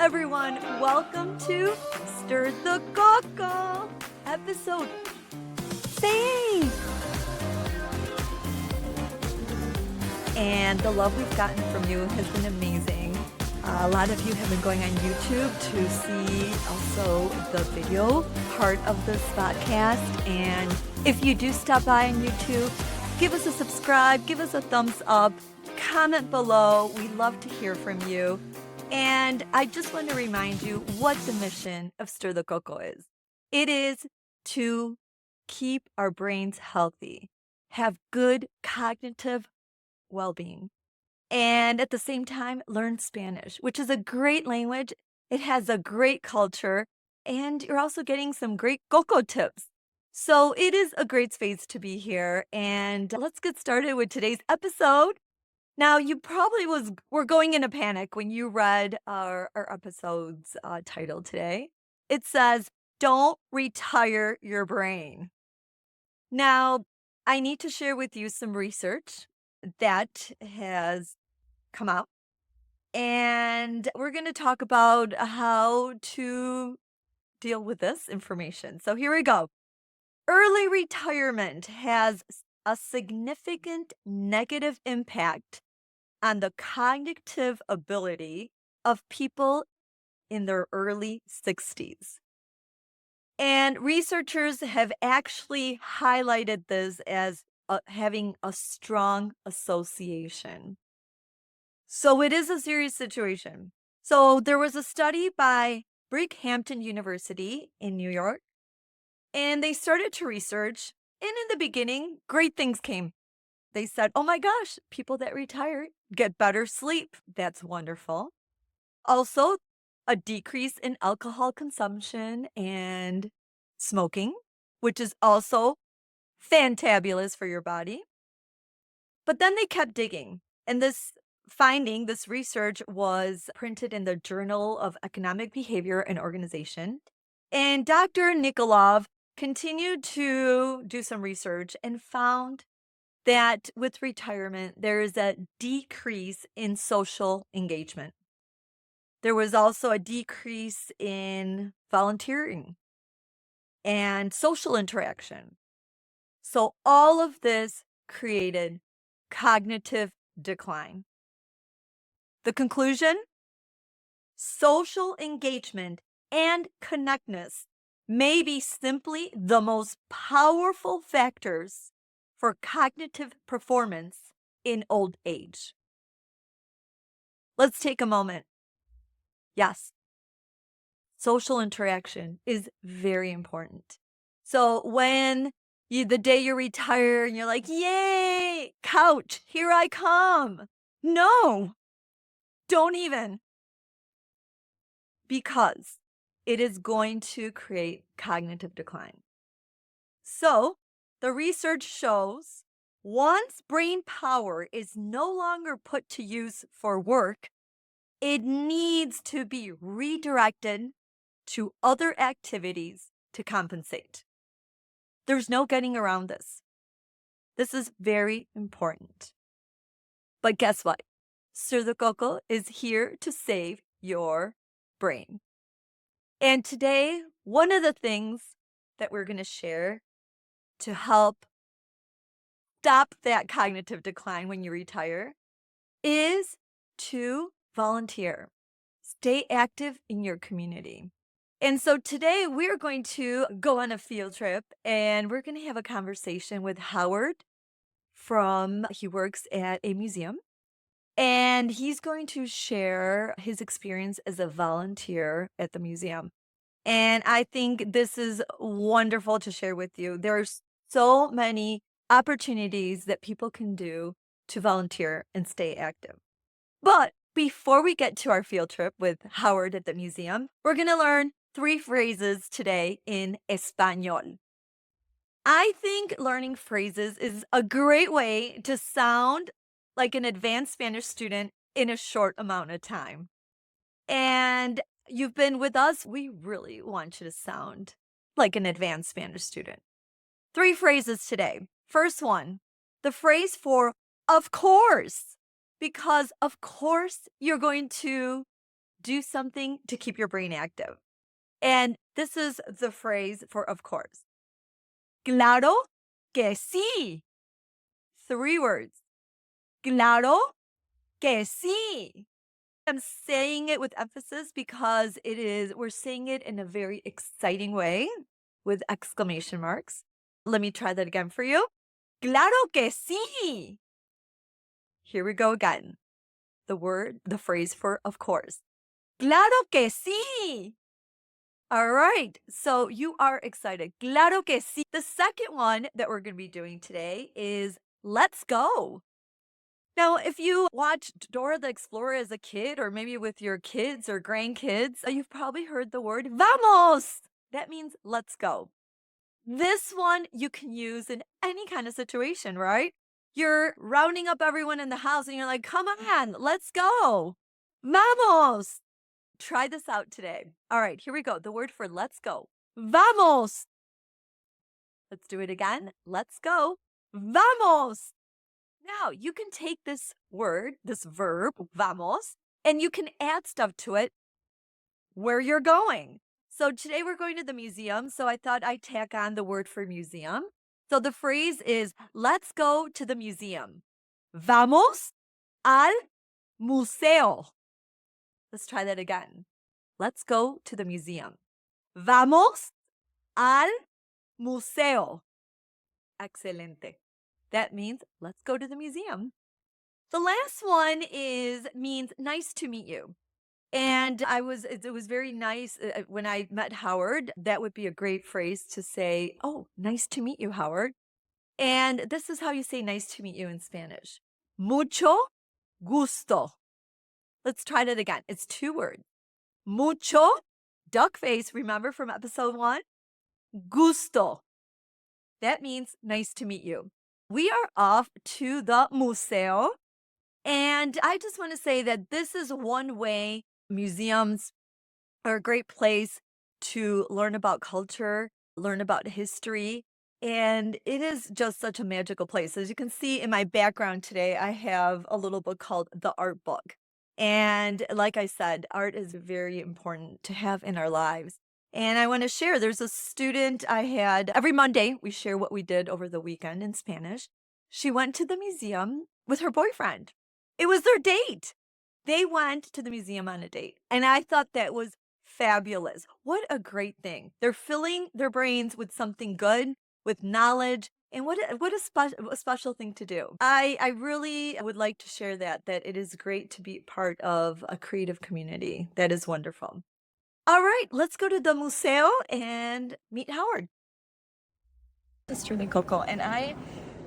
everyone. Welcome to Stir the Coco, episode 6. And the love we've gotten from you has been amazing. A lot of you have been going on YouTube to see also the video part of this podcast. And if you do stop by on YouTube, give us a subscribe, give us a thumbs up, comment below. We love to hear from you. And I just want to remind you what the mission of Stir the Coco is. It is to keep our brains healthy, have good cognitive well-being, and at the same time, learn Spanish, which is a great language. It has a great culture, and you're also getting some great Coco tips. So it is a great space to be here, and let's get started with today's episode. Now, you probably were going in a panic when you read our episode's title today. It says, "Don't retire your brain." Now, I need to share with you some research that has come out, and we're going to talk about how to deal with this information. So here we go. Early retirement has a significant negative impact on the cognitive ability of people in their early 60s. And researchers have actually highlighted this as having a strong association. So it is a serious situation. So there was a study by Brighamton University in New York, and they started to research, and in the beginning, great things came. They said, oh my gosh, people that retire get better sleep. That's wonderful. Also, a decrease in alcohol consumption and smoking, which is also fantabulous for your body. But then they kept digging. And this research was printed in the Journal of Economic Behavior and Organization. And Dr. Nikolov continued to do some research and found that with retirement, there is a decrease in social engagement. There was also a decrease in volunteering and social interaction. So all of this created cognitive decline. The conclusion? Social engagement and connectedness may be simply the most powerful factors for cognitive performance in old age. Let's take a moment. Yes, social interaction is very important. So when the day you retire and you're like, yay, couch, here I come. No, don't even. Because it is going to create cognitive decline. So the research shows once brain power is no longer put to use for work, it needs to be redirected to other activities to compensate. There's no getting around this. This is very important. But guess what? Stir the Coco is here to save your brain. And today, one of the things that we're going to share to help stop that cognitive decline when you retire is to volunteer. Stay active in your community. And so today we're going to go on a field trip and we're going to have a conversation with Howard he works at a museum, and he's going to share his experience as a volunteer at the museum. And I think this is wonderful to share with you. There are so many opportunities that people can do to volunteer and stay active. But before we get to our field trip with Howard at the museum, we're going to learn 3 phrases today in Español. I think learning phrases is a great way to sound like an advanced Spanish student in a short amount of time. And you've been with us, we really want you to sound like an advanced Spanish student. 3 phrases today. First one, the phrase for of course, because of course you're going to do something to keep your brain active. And this is the phrase for of course. Claro que sí. 3 words. Claro que sí. I'm saying it with emphasis because we're saying it in a very exciting way with exclamation marks. Let me try that again for you. Claro que sí. Here we go again. The phrase for of course. Claro que sí. All right, so you are excited. Claro que sí. The second one that we're going to be doing today is let's go. Now, if you watched Dora the Explorer as a kid, or maybe with your kids or grandkids, you've probably heard the word vamos. That means let's go. This one you can use in any kind of situation, right? You're rounding up everyone in the house and you're like, come on, let's go. Vamos. Try this out today. All right, here we go. The word for let's go. Vamos. Let's do it again. Let's go. Vamos. Now, you can take this word, this verb, vamos, and you can add stuff to it where you're going. So today we're going to the museum, so I thought I'd tack on the word for museum. So the phrase is, let's go to the museum. Vamos al museo. Let's try that again. Let's go to the museum. Vamos al museo. Excelente. That means let's go to the museum. The last one means nice to meet you. And it was very nice when I met Howard. That would be a great phrase to say, oh, nice to meet you, Howard. And this is how you say nice to meet you in Spanish. Mucho gusto. Let's try that again. It's 2 words. Mucho, duck face, remember from episode 1? Gusto. That means nice to meet you. We are off to the museo. And I just want to say that this is one way museums are a great place to learn about culture, learn about history. And it is just such a magical place. As you can see in my background today, I have a little book called The Art Book. And like I said, art is very important to have in our lives. And I want to share, there's a student I had, every Monday, we share what we did over the weekend in Spanish. She went to the museum with her boyfriend. It was their date. They went to the museum on a date. And I thought that was fabulous. What a great thing. They're filling their brains with something good, with knowledge. And what a special thing to do. I really would like to share that it is great to be part of a creative community. That is wonderful. All right, let's go to the museo and meet Howard. Stir the Coco, and I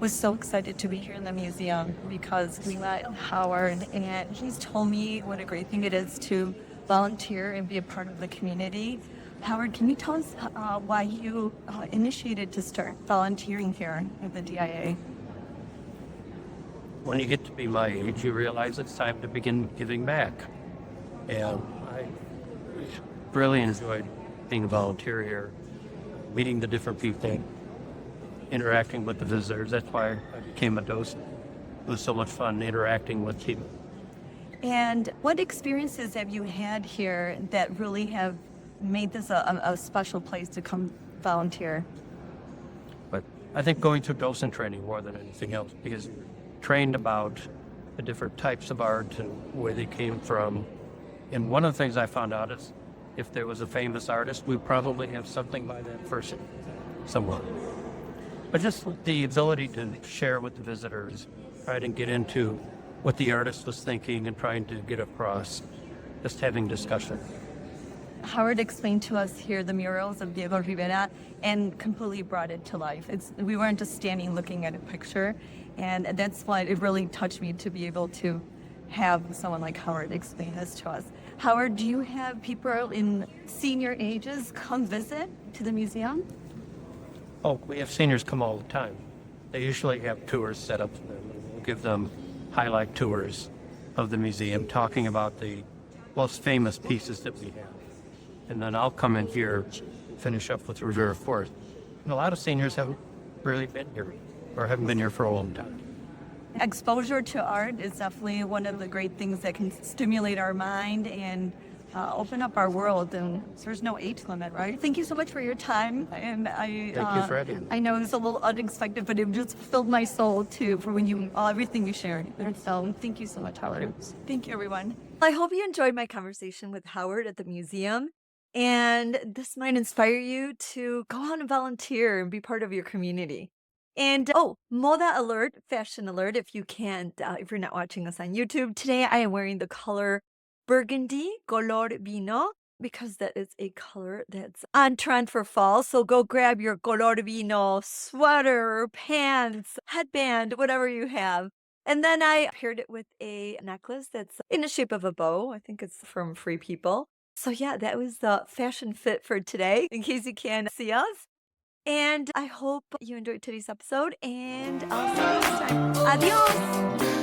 was so excited to be here in the museum because we met Howard, and he's told me what a great thing it is to volunteer and be a part of the community. Howard, can you tell us why you initiated to start volunteering here at the DIA? When you get to be my age, you realize it's time to begin giving back. And I really enjoyed being a volunteer here, meeting the different people, interacting with the visitors. That's why I became a docent. It was so much fun interacting with people. And what experiences have you had here that really have made this a special place to come volunteer? But I think going through docent training more than anything else, because you're trained about the different types of art and where they came from. And one of the things I found out is if there was a famous artist, we probably have something by that person somewhere. But just the ability to share with the visitors, try to get into what the artist was thinking and trying to get across, just having discussion. Howard explained to us here the murals of Diego Rivera and completely brought it to life. We weren't just standing looking at a picture, and that's why it really touched me to be able to have someone like Howard explain this to us. Howard, do you have people in senior ages come visit to the museum? Oh, we have seniors come all the time. They usually have tours set up for them. We'll give them highlight tours of the museum, talking about the most famous pieces that we have. And then I'll come in here, finish up with Rivera Forest. And a lot of seniors haven't really been here, or haven't been here for a long time. Exposure to art is definitely one of the great things that can stimulate our mind and open up our world, and there's no age limit, right? Thank you so much for your time, and Thank you for having me. I know it's a little unexpected, but it just filled my soul too for everything you shared. And so thank you so much, Howard. Thank you, everyone. I hope you enjoyed my conversation with Howard at the museum. And this might inspire you to go out and volunteer and be part of your community. And Moda alert, fashion alert, if you can't, if you're not watching us on YouTube. Today I am wearing the color burgundy, color vino, because that is a color that's on trend for fall. So go grab your color vino sweater, pants, headband, whatever you have. And then I paired it with a necklace that's in the shape of a bow. I think it's from Free People. So yeah, that was the fashion fit for today, in case you can't see us. And I hope you enjoyed today's episode, and I'll see you next time. Adios!